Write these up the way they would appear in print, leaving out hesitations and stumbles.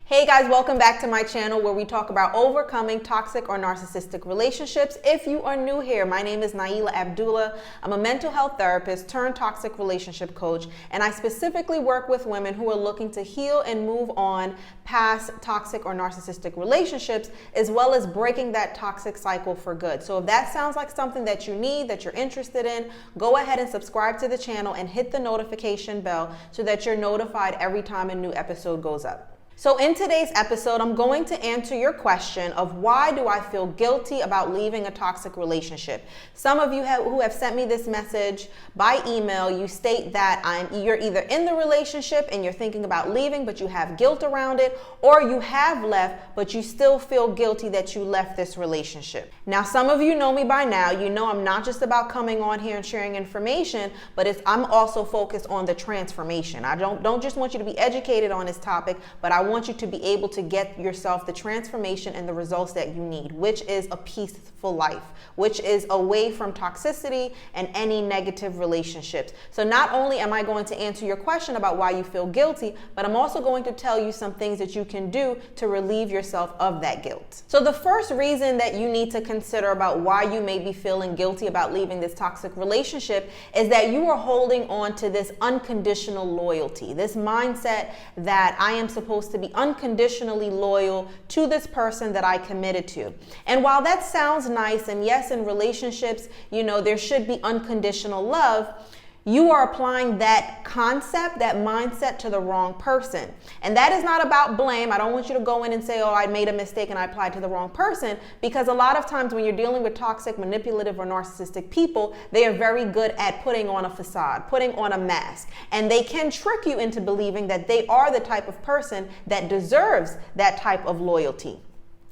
Hey guys, welcome back to my channel where we talk about overcoming toxic or narcissistic relationships. If you are new here, my name is Naila Abdullah. I'm a mental health therapist turned toxic relationship coach, and I specifically work with women who are looking to heal and move on past toxic or narcissistic relationships, as well as breaking that toxic cycle for good. So if that sounds like something that you need, that you're interested in, go ahead and subscribe to the channel and hit the notification bell so that you're notified every time a new episode goes up. So in today's episode, I'm going to answer your question of why do I feel guilty about leaving a toxic relationship? Some of you who have sent me this message by email, you state that you're either in the relationship and you're thinking about leaving, but you have guilt around it, or you have left, but you still feel guilty that you left this relationship. Now, some of you know me by now. You know I'm not just about coming on here and sharing information, but I'm also focused on the transformation. I don't just want you to be educated on this topic, but I want you to be able to get yourself the transformation and the results that you need, which is a peaceful life, which is away from toxicity and any negative relationships. So not only am I going to answer your question about why you feel guilty, but I'm also going to tell you some things that you can do to relieve yourself of that guilt. So the first reason that you need to consider about why you may be feeling guilty about leaving this toxic relationship is that you are holding on to this unconditional loyalty, this mindset that I am supposed to be unconditionally loyal to this person that I committed to. And while that sounds nice, and yes, in relationships, there should be unconditional love, you are applying that concept, that mindset to the wrong person. And that is not about blame. I don't want you to go in and say, oh, I made a mistake and I applied to the wrong person, because a lot of times when you're dealing with toxic, manipulative, or narcissistic people, they are very good at putting on a facade, putting on a mask. And they can trick you into believing that they are the type of person that deserves that type of loyalty.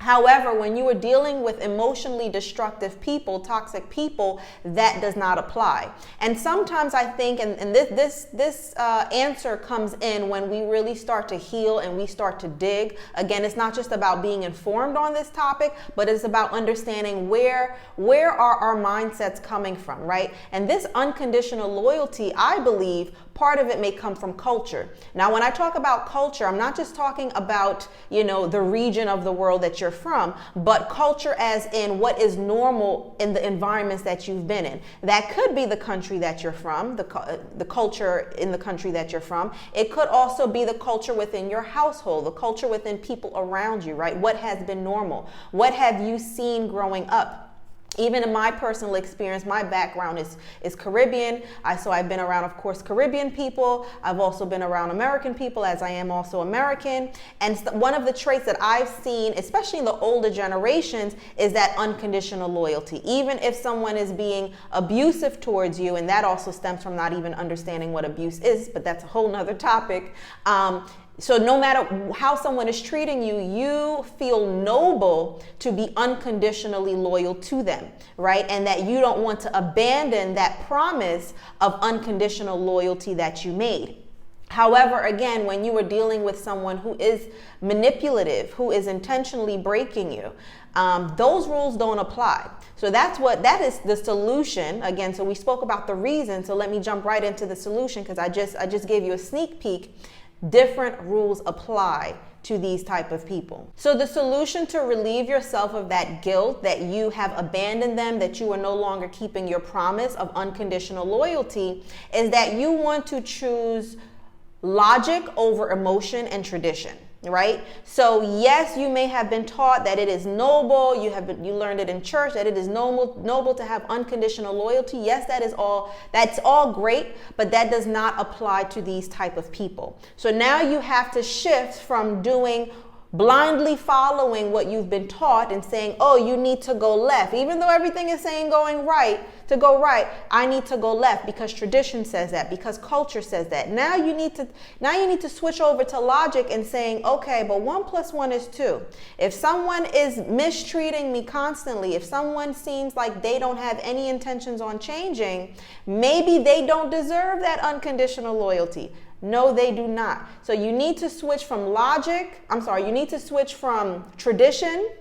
However, when you are dealing with emotionally destructive people, toxic people, that does not apply. And sometimes I think, and this answer comes in when we really start to heal and we start to dig. Again, it's not just about being informed on this topic, but it's about understanding where are our mindsets coming from, right? And this unconditional loyalty, I believe, part of it may come from culture. Now, when I talk about culture, I'm not just talking about, the region of the world that you're from, but culture as in what is normal in the environments that you've been in. That could be the country that you're from, the culture in the country that you're from. It could also be the culture within your household, the culture within people around you, right? What has been normal? What have you seen growing up? Even in my personal experience, my background is Caribbean. So I've been around, of course, Caribbean people. I've also been around American people, as I am also American. And one of the traits that I've seen, especially in the older generations, is that unconditional loyalty. Even if someone is being abusive towards you, and that also stems from not even understanding what abuse is, but that's a whole nother topic. So no matter how someone is treating you, you feel noble to be unconditionally loyal to them, right? And that you don't want to abandon that promise of unconditional loyalty that you made. However, again, when you are dealing with someone who is manipulative, who is intentionally breaking you, those rules don't apply. So that is the solution. Again, so we spoke about the reason. So let me jump right into the solution, because I just gave you a sneak peek. Different rules apply to these type of people. So the solution to relieve yourself of that guilt that you have abandoned them, that you are no longer keeping your promise of unconditional loyalty, is that you want to choose logic over emotion and tradition. Right? So yes, you may have been taught that it is noble. You learned it in church that it is noble to have unconditional loyalty. Yes, that's all great, but that does not apply to these type of people. So now you have to shift from blindly following what you've been taught and saying, oh, you need to go left. Even though everything is saying going right, to go right, I need to go left because tradition says that, because culture says that. Now you need to switch over to logic and saying, okay, but 1 + 1 is 2. If someone is mistreating me constantly, if someone seems like they don't have any intentions on changing, maybe they don't deserve that unconditional loyalty. No, they do not. So you need to switch from you need to switch from tradition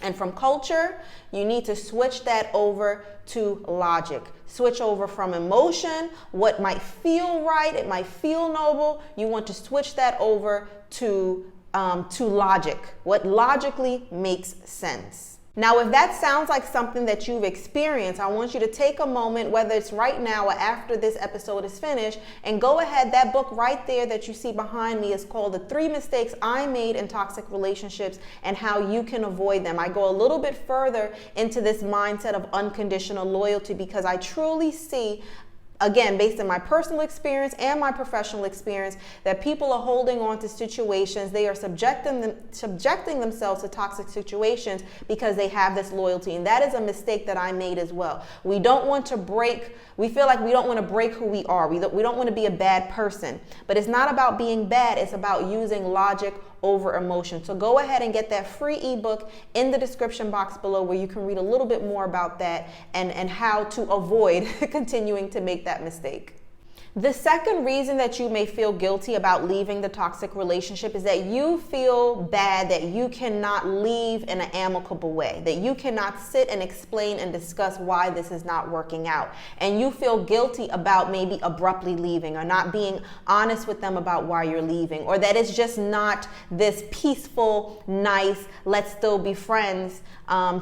and from culture. You need to switch that over to logic. Switch over from emotion, what might feel right, it might feel noble. You want to switch that over to to logic, what logically makes sense. Now, if that sounds like something that you've experienced, I want you to take a moment, whether it's right now or after this episode is finished, and go ahead. That book right there that you see behind me is called The 3 Mistakes I Made in Toxic Relationships and How You Can Avoid Them. I go a little bit further into this mindset of unconditional loyalty because I truly see, again, based on my personal experience and my professional experience, that people are holding on to situations. They are subjecting themselves to toxic situations because they have this loyalty. And that is a mistake that I made as well. We don't want to break, we feel like we don't want to break who we are. We don't want to be a bad person. But it's not about being bad. It's about using logic over emotion. So go ahead and get that free ebook in the description box below where you can read a little bit more about that and how to avoid continuing to make that mistake. The second reason that you may feel guilty about leaving the toxic relationship is that you feel bad that you cannot leave in an amicable way, that you cannot sit and explain and discuss why this is not working out. And you feel guilty about maybe abruptly leaving or not being honest with them about why you're leaving, or that it's just not this peaceful, nice, let's still be friends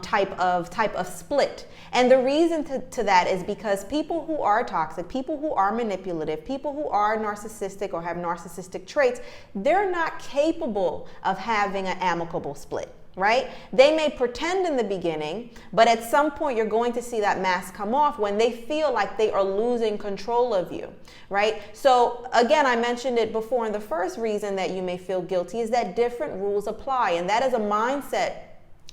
type of split. And the reason to that is because people who are toxic, people who are manipulative, people who are narcissistic or have narcissistic traits, they're not capable of having an amicable split, right? They may pretend in the beginning, but at some point you're going to see that mask come off when they feel like they are losing control of you, right? So again, I mentioned it before, and the first reason that you may feel guilty is that different rules apply, and that is a mindset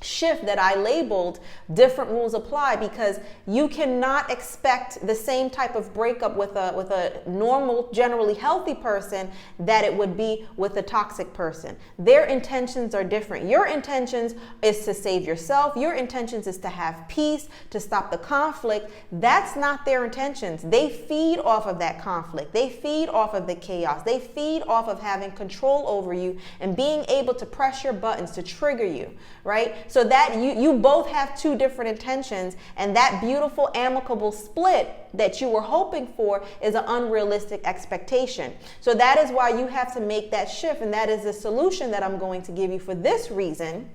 shift that I labeled different rules apply, because you cannot expect the same type of breakup with a normal, generally healthy person that it would be with a toxic person. Their intentions are different. Your intentions is to save yourself. Your intentions is to have peace, to stop the conflict. That's not their intentions. They feed off of that conflict. They feed off of the chaos. They feed off of having control over you and being able to press your buttons to trigger you, right? So that you both have two different intentions, and that beautiful amicable split that you were hoping for is an unrealistic expectation. So that is why you have to make that shift, and that is the solution that I'm going to give you for this reason,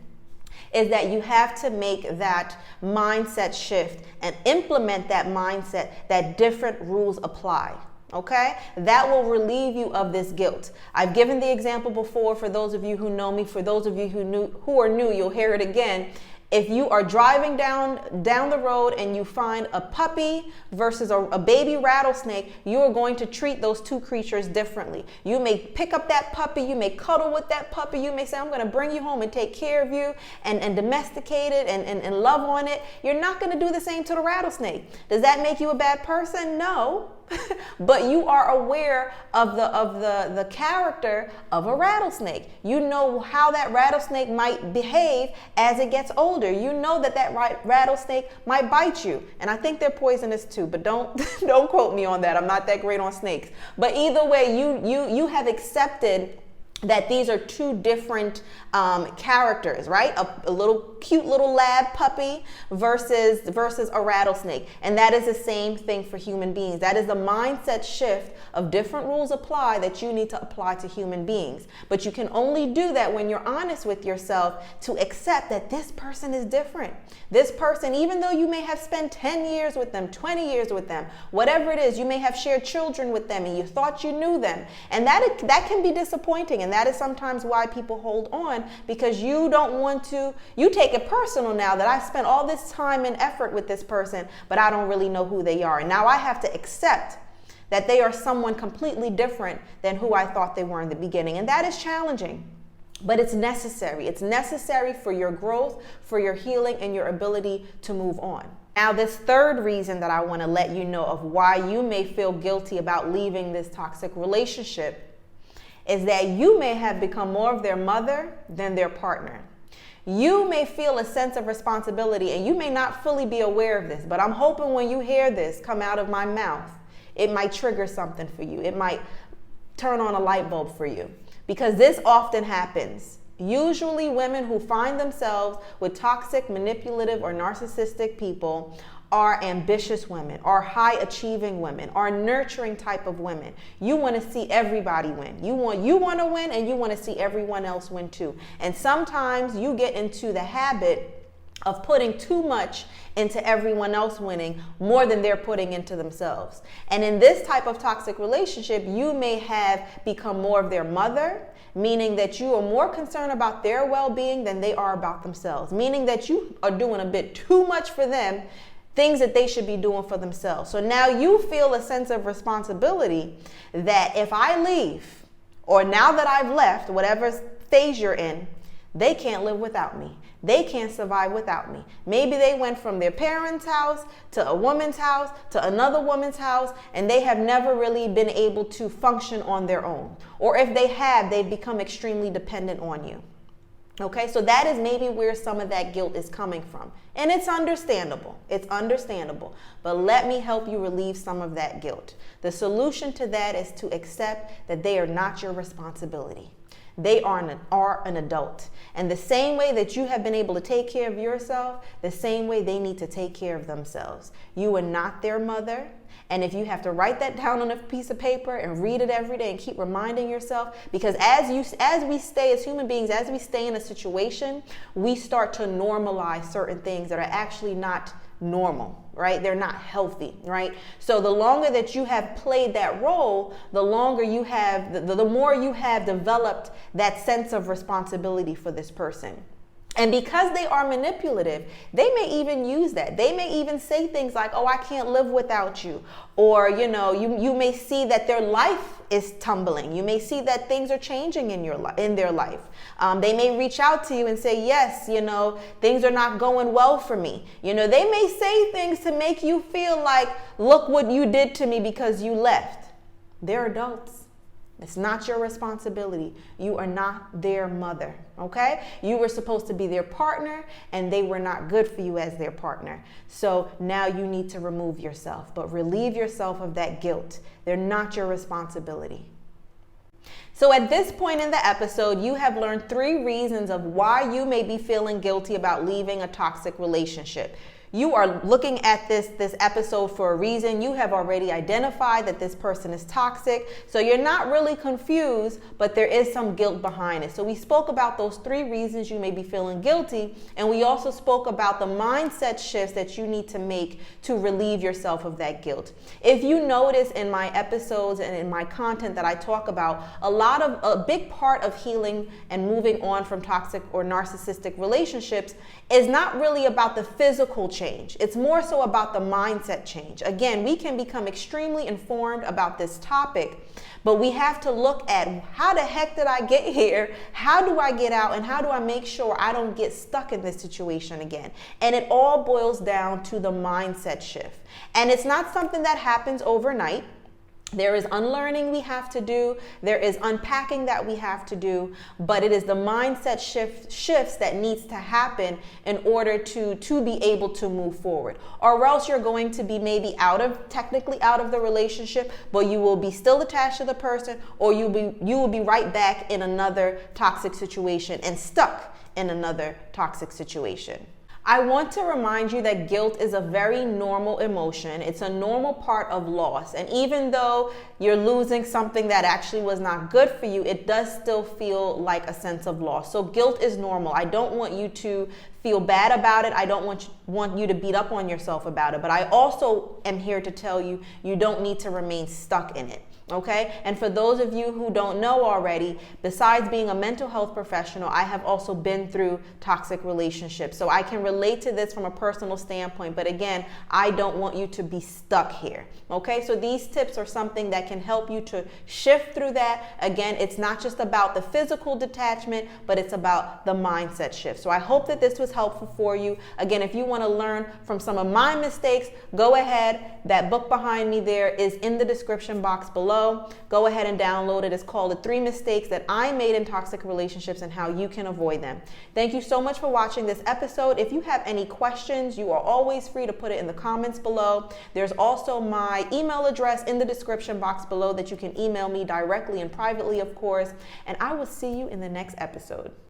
is that you have to make that mindset shift and implement that mindset that different rules apply. Okay, that will relieve you of this guilt. I've given the example before for those of you who know me. For those of you who are new, you'll hear it again. If you are driving down the road and you find a puppy versus a baby rattlesnake, you are going to treat those two creatures differently. You may pick up that puppy, you may cuddle with that puppy, you may say, I'm going to bring you home and take care of you and domesticate it and love on it. You're not going to do the same to the rattlesnake. Does that make you a bad person? No. But you are aware of the character of a rattlesnake. You know how that rattlesnake might behave as it gets older. You know that rattlesnake might bite you, and I think they're poisonous too. But don't quote me on that. I'm not that great on snakes. But either way, you have accepted that these are two different characters, right? A little cute little lab puppy versus a rattlesnake. And that is the same thing for human beings. That is the mindset shift of different rules apply that you need to apply to human beings. But you can only do that when you're honest with yourself to accept that this person is different. This person, even though you may have spent 10 years with them, 20 years with them, whatever it is, you may have shared children with them and you thought you knew them. And that can be disappointing. And that is sometimes why people hold on, because you don't want to, you take it personal now that I've spent all this time and effort with this person, but I don't really know who they are. And now I have to accept that they are someone completely different than who I thought they were in the beginning. And that is challenging, but it's necessary. It's necessary for your growth, for your healing, and your ability to move on. Now, this third reason that I want to let you know of why you may feel guilty about leaving this toxic relationship is that you may have become more of their mother than their partner. You may feel a sense of responsibility, and you may not fully be aware of this, but I'm hoping when you hear this come out of my mouth, it might trigger something for you. It might turn on a light bulb for you, because this often happens. Usually women who find themselves with toxic, manipulative, or narcissistic people are ambitious women, are high achieving women, are nurturing type of women. You want to see everybody win. You want to win, and you want to see everyone else win too. And sometimes you get into the habit of putting too much into everyone else winning more than they're putting into themselves. And in this type of toxic relationship, you may have become more of their mother, meaning that you are more concerned about their well-being than they are about themselves, meaning that you are doing a bit too much for them, things that they should be doing for themselves. So now you feel a sense of responsibility that if I leave, or now that I've left, whatever phase you're in, they can't live without me. They can't survive without me. Maybe they went from their parents' house to a woman's house to another woman's house, and they have never really been able to function on their own. Or if they have, they've become extremely dependent on you. Okay, so that is maybe where some of that guilt is coming from. And it's understandable. It's understandable. But let me help you relieve some of that guilt. The solution to that is to accept that they are not your responsibility. They are an adult. And the same way that you have been able to take care of yourself, the same way they need to take care of themselves. You are not their mother. And if you have to write that down on a piece of paper and read it every day and keep reminding yourself, because as we stay as human beings, as we stay in a situation, we start to normalize certain things that are actually not normal, right? They're not healthy, right? So the longer that you have played that role, the longer you have, the more you have developed that sense of responsibility for this person. And because they are manipulative, they may even use that. They may even say things like, oh, I can't live without you. Or, you may see that their life is tumbling. You may see that things are changing in their life. They may reach out to you and say, yes, things are not going well for me. They may say things to make you feel like, look what you did to me because you left. They're adults. It's not your responsibility. You are not their mother, okay? You were supposed to be their partner, and they were not good for you as their partner. So now you need to remove yourself, but relieve yourself of that guilt. They're not your responsibility. So at this point in the episode, you have learned 3 reasons of why you may be feeling guilty about leaving a toxic relationship. You are looking at this episode for a reason. You have already identified that this person is toxic. So you're not really confused, but there is some guilt behind it. So we spoke about those 3 reasons you may be feeling guilty. And we also spoke about the mindset shifts that you need to make to relieve yourself of that guilt. If you notice in my episodes and in my content that I talk about, a big part of healing and moving on from toxic or narcissistic relationships is not really about the physical change. It's more so about the mindset change. Again, we can become extremely informed about this topic, but we have to look at how the heck did I get here? How do I get out? And how do I make sure I don't get stuck in this situation again? And it all boils down to the mindset shift. And it's not something that happens overnight. There is unlearning we have to do. There is unpacking that we have to do, but it is the mindset shifts that needs to happen in order to be able to move forward. Or else you're going to be maybe technically out of the relationship, but you will be still attached to the person, or you will be right back in another toxic situation and stuck in another toxic situation. I want to remind you that guilt is a very normal emotion. It's a normal part of loss. And even though you're losing something that actually was not good for you, it does still feel like a sense of loss. So guilt is normal. I don't want you to feel bad about it. I don't want you to beat up on yourself about it. But I also am here to tell you, you don't need to remain stuck in it. Okay? And for those of you who don't know already, besides being a mental health professional, I have also been through toxic relationships. So I can relate to this from a personal standpoint. But again, I don't want you to be stuck here. Okay? So these tips are something that can help you to shift through that. Again, it's not just about the physical detachment, but it's about the mindset shift. So I hope that this was helpful for you. Again, if you want to learn from some of my mistakes, go ahead. That book behind me there is in the description box below. Go ahead and download it. It's called The 3 Mistakes That I Made in Toxic Relationships and How You Can Avoid Them. Thank you so much for watching this episode. If you have any questions, you are always free to put it in the comments below. There's also my email address in the description box below that you can email me directly and privately, of course. And I will see you in the next episode.